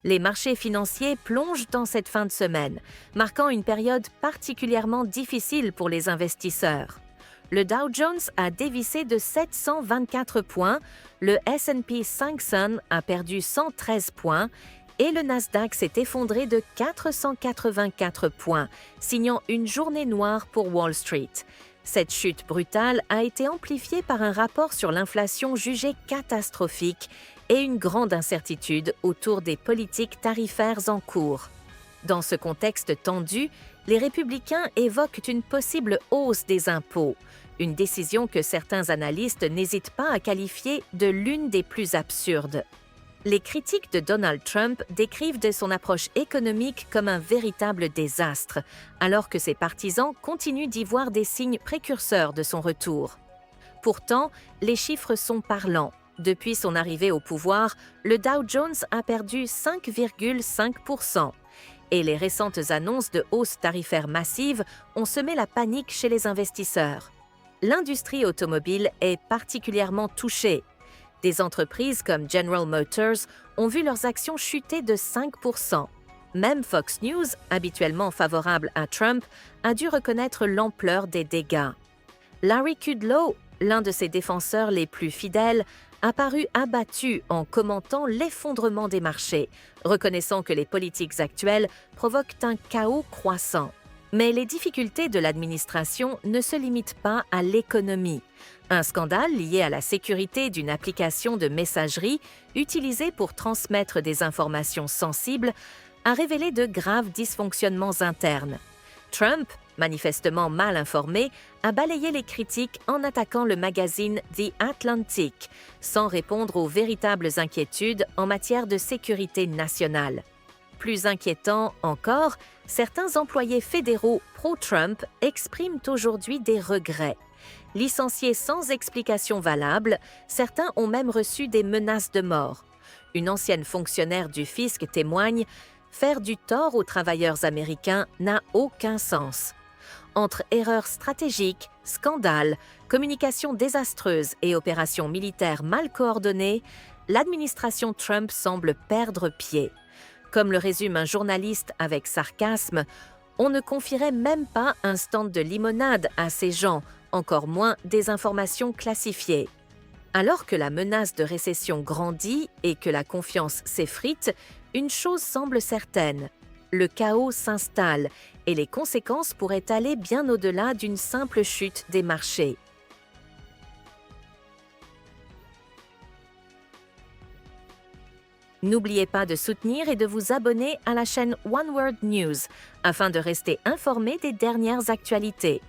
Les marchés financiers plongent dans cette fin de semaine, marquant une période particulièrement difficile pour les investisseurs. Le Dow Jones a dévissé de 724 points, le S&P 500 a perdu 113 points et le Nasdaq s'est effondré de 484 points, signant une journée noire pour Wall Street. Cette chute brutale a été amplifiée par un rapport sur l'inflation jugé catastrophique et une grande incertitude autour des politiques tarifaires en cours. Dans ce contexte tendu, les républicains évoquent une possible hausse des impôts, une décision que certains analystes n'hésitent pas à qualifier de l'une des plus absurdes. Les critiques de Donald Trump décrivent de son approche économique comme un véritable désastre, alors que ses partisans continuent d'y voir des signes précurseurs de son retour. Pourtant, les chiffres sont parlants. Depuis son arrivée au pouvoir, le Dow Jones a perdu 5,5%. Et les récentes annonces de hausses tarifaires massives ont semé la panique chez les investisseurs. L'industrie automobile est particulièrement touchée. Des entreprises comme General Motors ont vu leurs actions chuter de 5%. Même Fox News, habituellement favorable à Trump, a dû reconnaître l'ampleur des dégâts. Larry Kudlow, l'un de ses défenseurs les plus fidèles, a paru abattu en commentant l'effondrement des marchés, reconnaissant que les politiques actuelles provoquent un chaos croissant. Mais les difficultés de l'administration ne se limitent pas à l'économie. Un scandale lié à la sécurité d'une application de messagerie utilisée pour transmettre des informations sensibles a révélé de graves dysfonctionnements internes. Trump, manifestement mal informé, a balayé les critiques en attaquant le magazine The Atlantic, sans répondre aux véritables inquiétudes en matière de sécurité nationale. Plus inquiétant encore, certains employés fédéraux pro-Trump expriment aujourd'hui des regrets. Licenciés sans explication valable, certains ont même reçu des menaces de mort. Une ancienne fonctionnaire du fisc témoigne « Faire du tort aux travailleurs américains n'a aucun sens ». Entre erreurs stratégiques, scandales, communication désastreuse et opérations militaires mal coordonnées, l'administration Trump semble perdre pied. Comme le résume un journaliste avec sarcasme, on ne confierait même pas un stand de limonade à ces gens, encore moins des informations classifiées. Alors que la menace de récession grandit et que la confiance s'effrite, une chose semble certaine. Le chaos s'installe et les conséquences pourraient aller bien au-delà d'une simple chute des marchés. N'oubliez pas de soutenir et de vous abonner à la chaîne One World News afin de rester informé des dernières actualités.